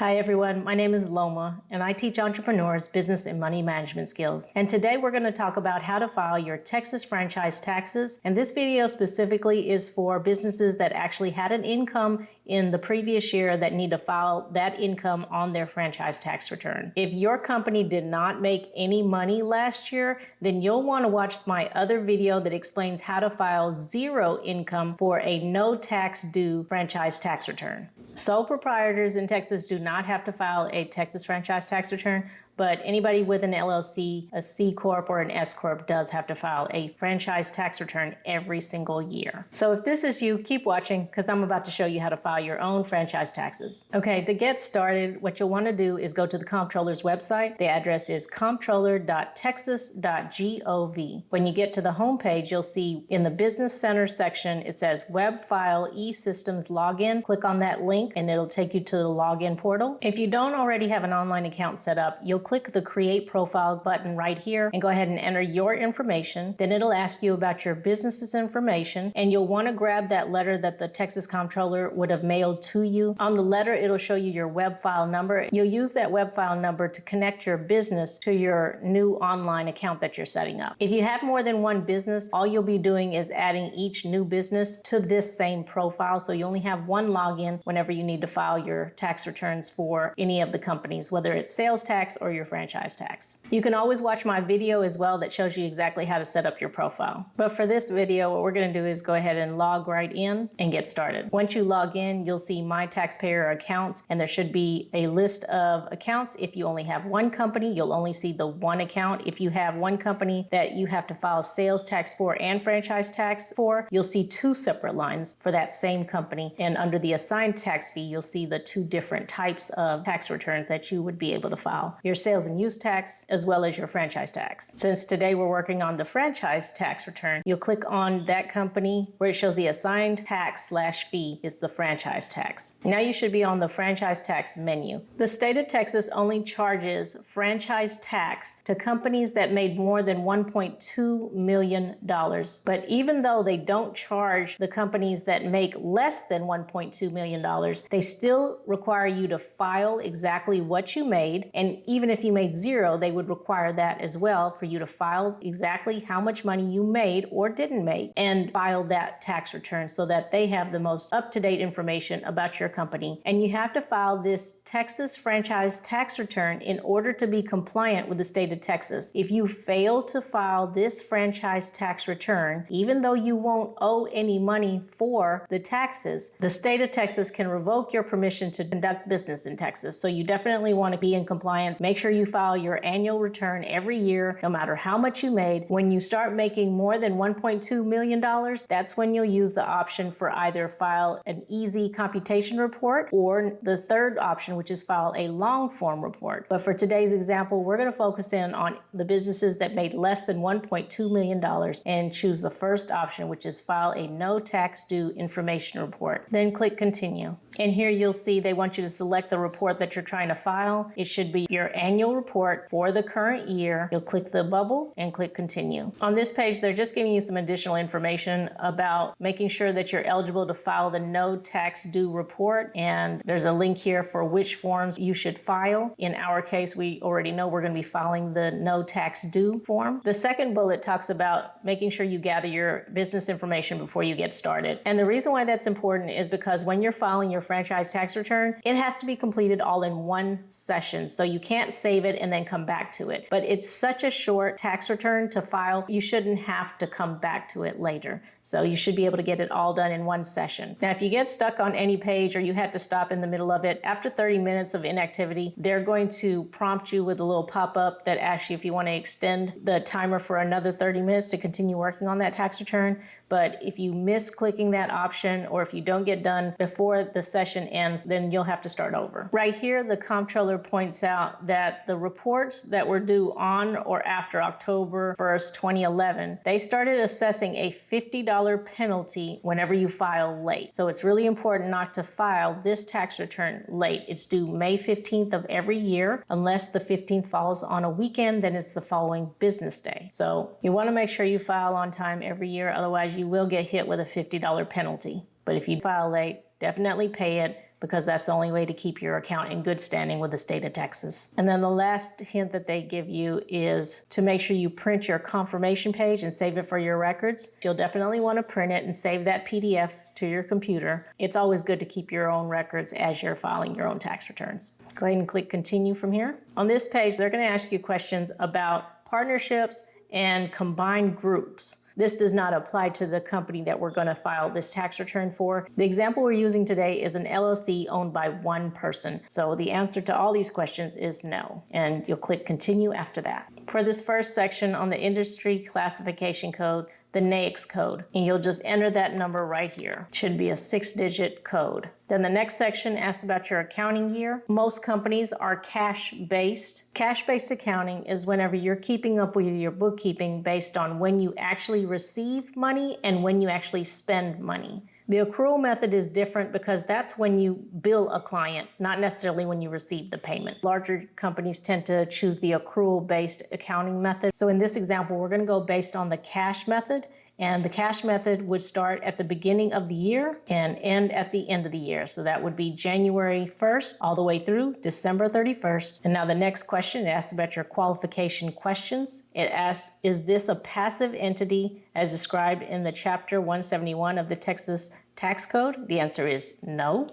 Hi everyone, my name is Loma and I teach entrepreneurs business and money management skills. And today we're going to talk about how to file your Texas franchise taxes. And this video specifically is for businesses that actually had an income in the previous year that need to file that income on their franchise tax return. If your company did not make any money last year, then you'll want to watch my other video that explains how to file zero income for a no tax due franchise tax return. Sole proprietors in Texas do not have to file a Texas franchise tax return, but anybody with an LLC, a C Corp, or an S Corp does have to file a franchise tax return every single year. So if this is you, keep watching because I'm about to show you how to file your own franchise taxes. Okay, to get started, what you'll want to do is go to the Comptroller's website. The address is comptroller.texas.gov. When you get to the home page, you'll see in the Business Center section, it says Webfile eSystems Login. Click on that link and it'll take you to the login portal. If you don't already have an online account set up, you'll click the Create Profile button right here and go ahead and enter your information. Then it'll ask you about your business's information, and you'll want to grab that letter that the Texas Comptroller would have mailed to you. On the letter, it'll show you your web file number. You'll use that web file number to connect your business to your new online account that you're setting up. If you have more than one business, all you'll be doing is adding each new business to this same profile. So you only have one login whenever you need to file your tax returns for any of the companies, whether it's sales tax or your franchise tax. You can always watch my video as well that shows you exactly how to set up your profile. But for this video, what we're going to do is go ahead and log right in and get started. Once you log in, you'll see My Taxpayer Accounts, and there should be a list of accounts. If you only have one company, you'll only see the one account. If you have one company that you have to file sales tax for and franchise tax for, you'll see two separate lines for that same company. And under the assigned tax fee, you'll see the two different types of tax returns that you would be able to file. Your sales and use tax, as well as your franchise tax. Since today we're working on the franchise tax return, you'll click on that company where it shows the assigned tax/fee is the franchise tax. Now you should be on the franchise tax menu. The state of Texas only charges franchise tax to companies that made more than $1.2 million. But even though they don't charge the companies that make less than $1.2 million, they still require you to file exactly what you made. And even if you made zero, they would require that as well for you to file exactly how much money you made or didn't make and file that tax return so that they have the most up-to-date information about your company. And you have to file this Texas franchise tax return in order to be compliant with the state of Texas. If you fail to file this franchise tax return, even though you won't owe any money for the taxes, the state of Texas can revoke your permission to conduct business in Texas. So you definitely want to be in compliance. Make sure you file your annual return every year, no matter how much you made. When you start making more than $1.2 million, that's when you'll use the option for either file an easy computation report or the third option, which is file a long form report. But for today's example, we're going to focus in on the businesses that made less than $1.2 million and choose the first option, which is file a no tax due information report. Then click continue. And here you'll see they want you to select the report that you're trying to file. It should be your annual report for the current year. You'll click the bubble and click continue. On this page, they're just giving you some additional information about making sure that you're eligible to file the no tax due report. And there's a link here for which forms you should file. In our case, we already know we're going to be filing the no tax due form. The second bullet talks about making sure you gather your business information before you get started. And the reason why that's important is because when you're filing your franchise tax return, it has to be completed all in one session. So you can't save it and then come back to it. But it's such a short tax return to file, you shouldn't have to come back to it later. So you should be able to get it all done in one session. Now, if you get stuck on any page or you had to stop in the middle of it, after 30 minutes of inactivity, they're going to prompt you with a little pop-up that asks you if you want to extend the timer for another 30 minutes to continue working on that tax return. But if you miss clicking that option or if you don't get done before the session ends, then you'll have to start over. Right here, the Comptroller points out that the reports that were due on or after October 1st, 2011, they started assessing a $50 penalty whenever you file late. So it's really important not to file this tax return late. It's due May 15th of every year. Unless the 15th falls on a weekend, then it's the following business day. So you want to make sure you file on time every year. Otherwise, you will get hit with a $50 penalty. But if you file late, definitely pay it. because that's the only way to keep your account in good standing with the state of Texas. And then the last hint that they give you is to make sure you print your confirmation page and save it for your records. You'll definitely want to print it and save that PDF to your computer. It's always good to keep your own records as you're filing your own tax returns. Go ahead and click continue from here. On this page, they're going to ask you questions about partnerships and combined groups. This does not apply to the company that we're going to file this tax return for. The example we're using today is an LLC owned by one person. So the answer to all these questions is no. And you'll click continue after that. For this first section on the industry classification code, the NAICS code, and you'll just enter that number right here. It should be a 6-digit code. Then the next section asks about your accounting year. Most companies are cash-based. Cash-based accounting is whenever you're keeping up with your bookkeeping based on when you actually receive money and when you actually spend money. The accrual method is different because that's when you bill a client, not necessarily when you receive the payment. Larger companies tend to choose the accrual-based accounting method. So in this example, we're going to go based on the cash method. And the cash method would start at the beginning of the year and end at the end of the year. So that would be January 1st all the way through December 31st. And now the next question, it asks about your qualification questions. It asks, is this a passive entity as described in the Chapter 171 of the Texas Tax Code? The answer is no.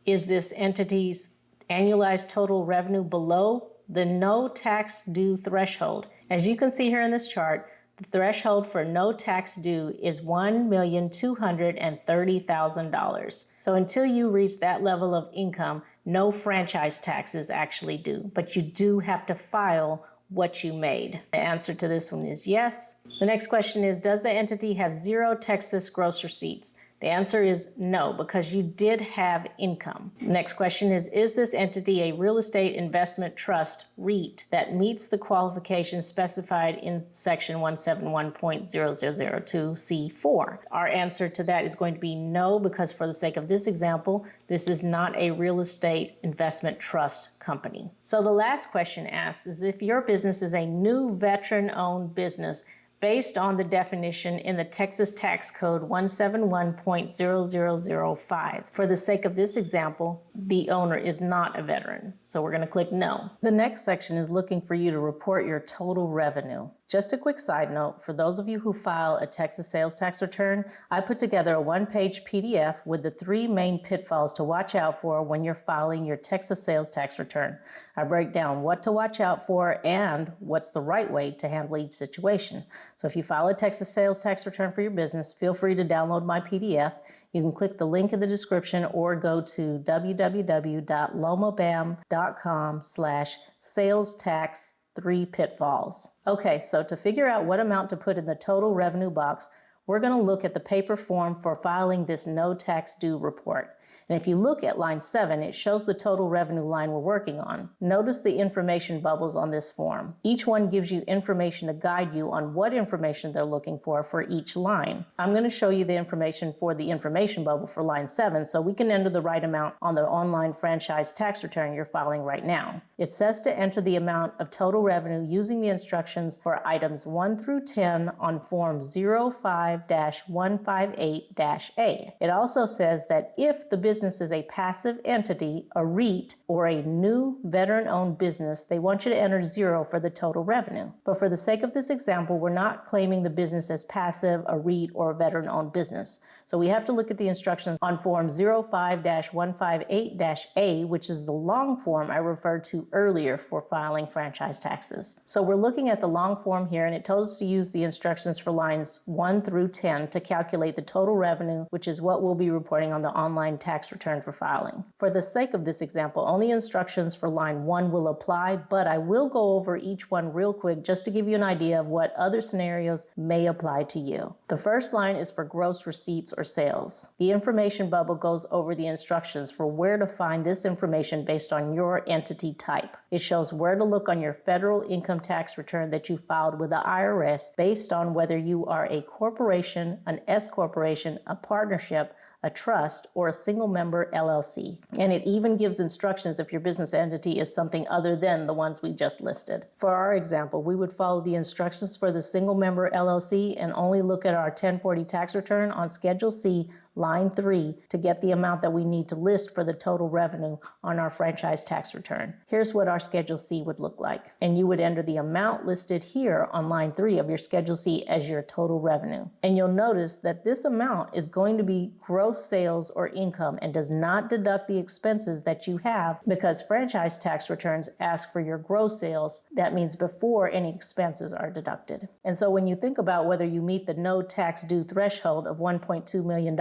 Is this entity's annualized total revenue below the no tax due threshold? As you can see here in this chart, the threshold for no tax due is $1,230,000. So until you reach that level of income, no franchise tax is actually due, but you do have to file what you made. The answer to this one is yes. The next question is, does the entity have 0 Texas gross receipts? The answer is no, because you did have income. Next question is this entity a real estate investment trust, REIT, that meets the qualifications specified in section 171.0002C4? Our answer to that is going to be no, because for the sake of this example, this is not a real estate investment trust company. So the last question asks is if your business is a new veteran-owned business based on the definition in the Texas Tax Code 171.0005. For the sake of this example, the owner is not a veteran, so we're going to click no. The next section is looking for you to report your total revenue. Just a quick side note, for those of you who file a Texas sales tax return, I put together a one-page PDF with the 3 main pitfalls to watch out for when you're filing your Texas sales tax return. I break down what to watch out for and what's the right way to handle each situation. So if you file a Texas sales tax return for your business, feel free to download my PDF. You can click the link in the description or go to www.lomabam.com/salestax 3 pitfalls. Okay, so to figure out what amount to put in the total revenue box, we're going to look at the paper form for filing this no tax due report. And if you look at line 7, it shows the total revenue line we're working on. Notice the information bubbles on this form. Each one gives you information to guide you on what information they're looking for each line. I'm going to show you the information for the information bubble for line 7 so we can enter the right amount on the online franchise tax return you're filing right now. It says to enter the amount of total revenue using the instructions for items 1 through 10 on form 05-158-A. It also says that if the business is a passive entity, a REIT, or a new veteran-owned business, they want you to enter 0 for the total revenue. But for the sake of this example, we're not claiming the business as passive, a REIT, or a veteran-owned business. So we have to look at the instructions on form 05-158-A, which is the long form I referred to earlier for filing franchise taxes. So we're looking at the long form here, and it tells us to use the instructions for lines 1 through 10 to calculate the total revenue, which is what we'll be reporting on the online tax return for filing. For the sake of this example, only instructions for line 1 will apply, but I will go over each one real quick just to give you an idea of what other scenarios may apply to you. The first line is for gross receipts or sales. The information bubble goes over the instructions for where to find this information based on your entity type. It shows where to look on your federal income tax return that you filed with the IRS based on whether you are a corporation, an S corporation, a partnership, a trust, or a single-member LLC. And it even gives instructions if your business entity is something other than the ones we just listed. For our example, we would follow the instructions for the single-member LLC and only look at our 1040 tax return on Schedule C, line 3, to get the amount that we need to list for the total revenue on our franchise tax return. Here's what our Schedule C would look like. And you would enter the amount listed here on line 3 of your Schedule C as your total revenue. And you'll notice that this amount is going to be gross sales or income and does not deduct the expenses that you have, because franchise tax returns ask for your gross sales. That means before any expenses are deducted. And so when you think about whether you meet the no tax due threshold of $1.2 million,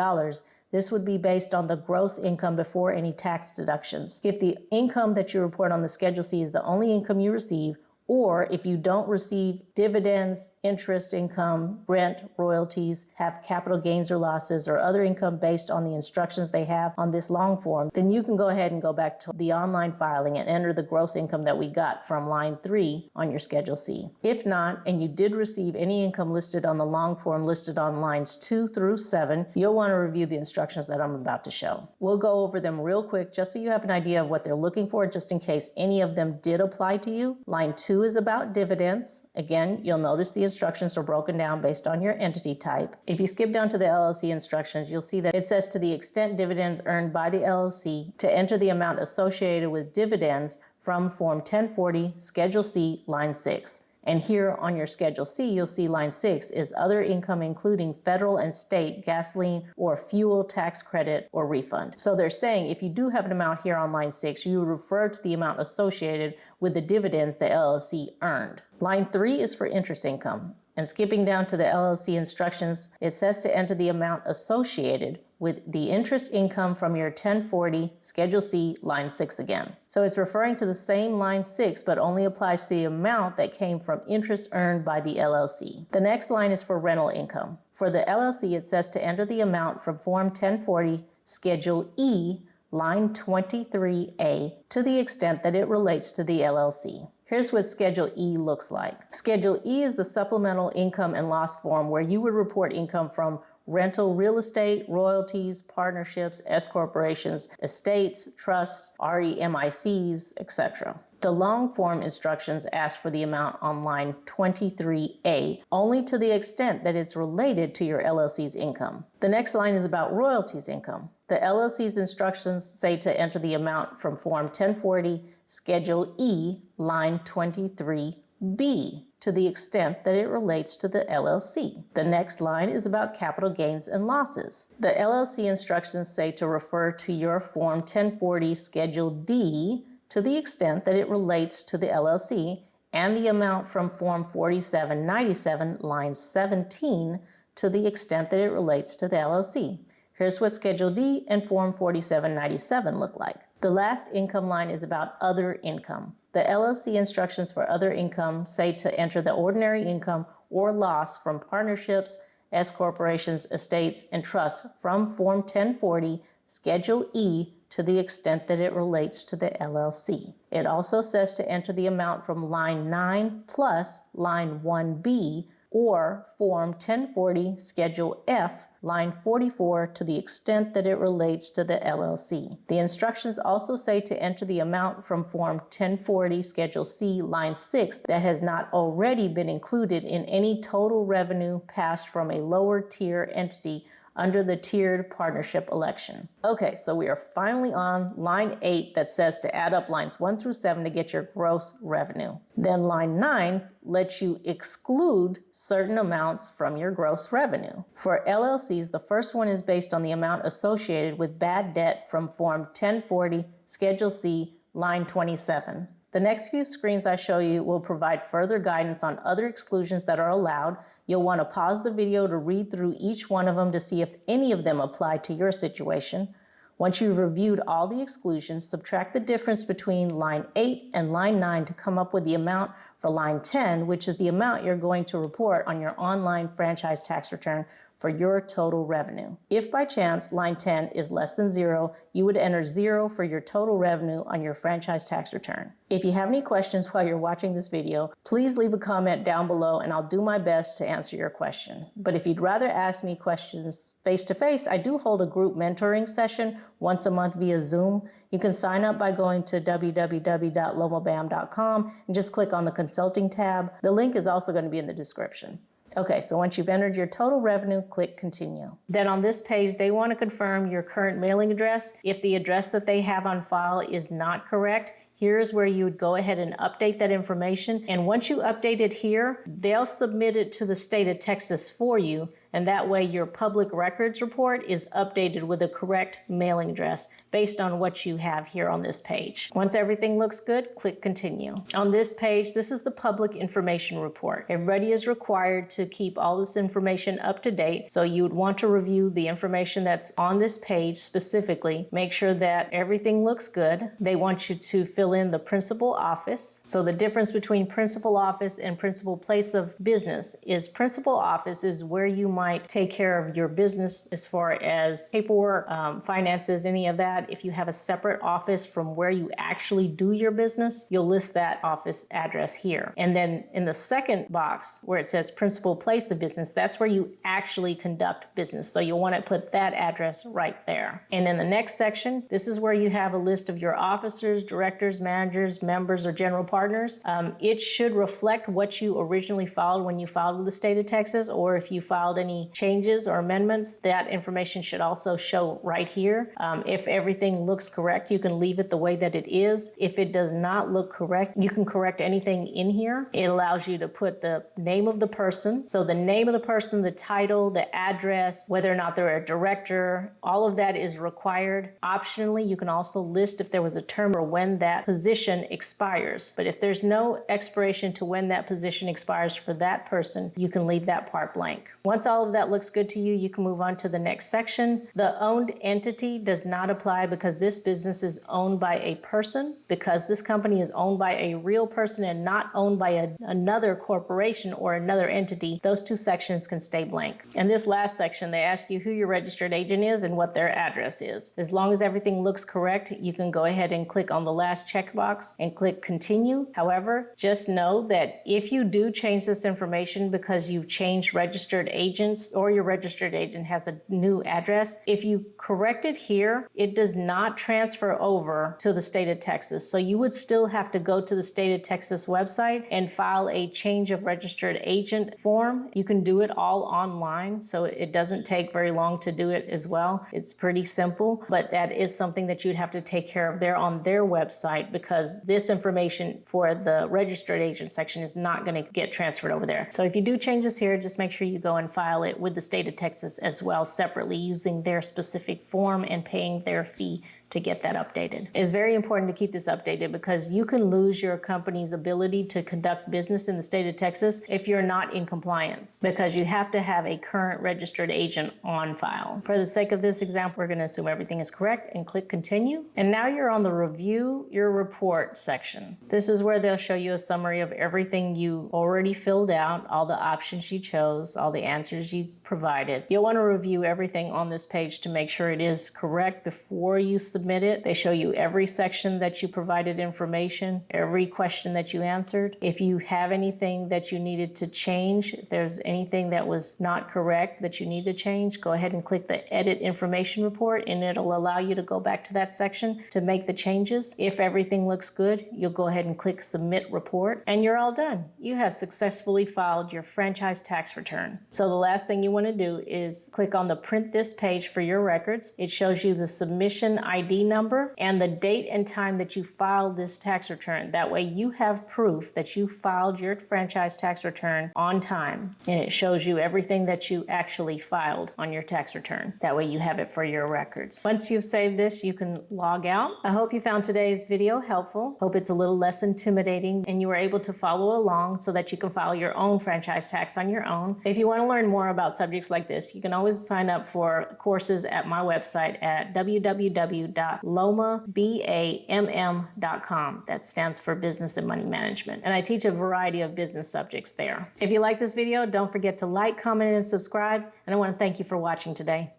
this would be based on the gross income before any tax deductions. If the income that you report on the Schedule C is the only income you receive, or if you don't receive dividends, interest income, rent, royalties, have capital gains or losses, or other income based on the instructions they have on this long form, then you can go ahead and go back to the online filing and enter the gross income that we got from line 3 on your Schedule C. If not, and you did receive any income listed on the long form listed on lines 2 through 7, you'll want to review the instructions that I'm about to show. We'll go over them real quick just so you have an idea of what they're looking for, just in case any of them did apply to you. Line 2 is about dividends. Again, you'll notice the instructions are broken down based on your entity type. If you skip down to the LLC instructions, you'll see that it says, to the extent dividends earned by the LLC, to enter the amount associated with dividends from Form 1040, Schedule C, line 6. And here on your Schedule C, you'll see line 6 is other income including federal and state gasoline or fuel tax credit or refund. So they're saying if you do have an amount here on line 6, you would refer to the amount associated with the dividends the LLC earned. Line 3 is for interest income. And skipping down to the LLC instructions, it says to enter the amount associated with the interest income from your 1040 Schedule C, line 6 again. So it's referring to the same line 6, but only applies to the amount that came from interest earned by the LLC. The next line is for rental income. For the LLC, it says to enter the amount from Form 1040 Schedule E, line 23A, to the extent that it relates to the LLC. Here's what Schedule E looks like. Schedule E is the supplemental income and loss form where you would report income from rental real estate, royalties, partnerships, S corporations, estates, trusts, REMICs, etc. The long form instructions ask for the amount on line 23A, only to the extent that it's related to your LLC's income. The next line is about royalties income. The LLC's instructions say to enter the amount from Form 1040, Schedule E, line 23B, to the extent that it relates to the LLC. The next line is about capital gains and losses. The LLC instructions say to refer to your Form 1040 Schedule D to the extent that it relates to the LLC, and the amount from Form 4797, line 17, to the extent that it relates to the LLC. Here's what Schedule D and Form 4797 look like. The last income line is about other income. The LLC instructions for other income say to enter the ordinary income or loss from partnerships, S corporations, estates, and trusts from Form 1040, Schedule E, to the extent that it relates to the LLC. It also says to enter the amount from line 9 plus line 1B or Form 1040, Schedule F, line 44, to the extent that it relates to the LLC. The instructions also say to enter the amount from Form 1040, Schedule C, line 6, that has not already been included in any total revenue passed from a lower tier entity under the tiered partnership election. Okay, so we are finally on line 8 that says to add up lines 1 through 7 to get your gross revenue. Then line 9 lets you exclude certain amounts from your gross revenue. For LLCs, the first one is based on the amount associated with bad debt from Form 1040, Schedule C, line 27. The next few screens I show you will provide further guidance on other exclusions that are allowed. You'll want to pause the video to read through each one of them to see if any of them apply to your situation. Once you've reviewed all the exclusions, subtract the difference between line 8 and line 9 to come up with the amount for line 10, which is the amount you're going to report on your online franchise tax return for your total revenue. If by chance line 10 is less than 0, you would enter 0 for your total revenue on your franchise tax return. If you have any questions while you're watching this video, please leave a comment down below and I'll do my best to answer your question. But if you'd rather ask me questions face-to-face, I do hold a group mentoring session once a month via Zoom. You can sign up by going to www.lomabam.com and just click on the consulting tab. The link is also going to be in the description. Okay, so once you've entered your total revenue, click continue. Then on this page, they want to confirm your current mailing address. If the address that they have on file is not correct, here's where you would go ahead and update that information. And once you update it here, they'll submit it to the state of Texas for you. And that way your public records report is updated with the correct mailing address based on what you have here on this page. Once everything looks good, click continue. On this page, this is the public information report. Everybody is required to keep all this information up to date. So you would want to review the information that's on this page specifically. Make sure that everything looks good. They want you to fill in the principal office. So the difference between principal office and principal place of business is principal office is where you might take care of your business as far as paperwork, finances, any of that. If you have a separate office from where you actually do your business, you'll list that office address here. And then in the second box where it says principal place of business, that's where you actually conduct business. So you'll want to put that address right there. And in the next section, this is where you have a list of your officers, directors, managers, members, or general partners. It should reflect what you originally filed when you filed with the state of Texas, or if you filed any changes or amendments, that information should also show right here. If everything looks correct, you can leave it the way that it is. If it does not look correct, you can correct anything in here. It allows you to put the name of the person. So the name of the person, the title, the address, whether or not they're a director, all of that is required. Optionally, you can also list if there was a term or when that position expires. But if there's no expiration to when that position expires for that person, you can leave that part blank. Once all of that looks good to you, you can move on to the next section. The owned entity does not apply because this business is owned by a person. Because this company is owned by a real person and not owned by another corporation or another entity, those two sections can stay blank. And this last section, they ask you who your registered agent is and what their address is. As long as everything looks correct, you can go ahead and click on the last checkbox and click continue. However, just know that if you do change this information because you've changed registered agents or your registered agent has a new address, if you correct it here, it does not transfer over to the state of Texas. So you would still have to go to the state of Texas website and file a change of registered agent form. You can do it all online, so it doesn't take very long to do it as well. It's pretty simple, but that is something that you'd have to take care of there on their website because this information for the registered agent section is not going to get transferred over there. So if you do changes here, just make sure you go and file it with the state of Texas as well separately using their specific form and paying their fee to get that updated. It's very important to keep this updated because you can lose your company's ability to conduct business in the state of Texas if you're not in compliance because you have to have a current registered agent on file. For the sake of this example, we're going to assume everything is correct and click continue. And now you're on the review your report section. This is where they'll show you a summary of everything you already filled out, all the options you chose, all the answers you provided. You'll want to review everything on this page to make sure it is correct before you submit it. They show you every section that you provided information, every question that you answered. If you have anything that you needed to change, if there's anything that was not correct that you need to change, go ahead and click the edit information report and it'll allow you to go back to that section to make the changes. If everything looks good, you'll go ahead and click submit report and you're all done. You have successfully filed your franchise tax return. So the last thing you want to do is click on the print this page for your records. It shows you the submission ID number and the date and time that you filed this tax return. That way you have proof that you filed your franchise tax return on time, and it shows you everything that you actually filed on your tax return. That way you have it for your records. Once you've saved this, you can log out. I hope you found today's video helpful. Hope it's a little less intimidating and you were able to follow along so that you can file your own franchise tax on your own. If you want to learn more about subjects like this, you can always sign up for courses at my website at www.lomabamm.com. That stands for Business and Money Management. And I teach a variety of business subjects there. If you like this video, don't forget to like, comment, and subscribe. And I want to thank you for watching today.